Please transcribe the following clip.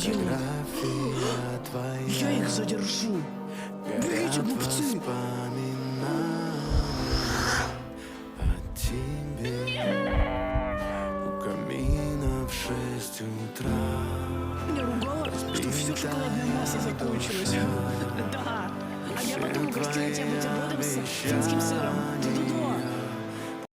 делают? Я их задержу. Берите, глупцы. Меня ругала, что все шоколадное масло закончилось. Да. А я потом угостила тебя бутербродом с финским сыром. Ду-ду-ду.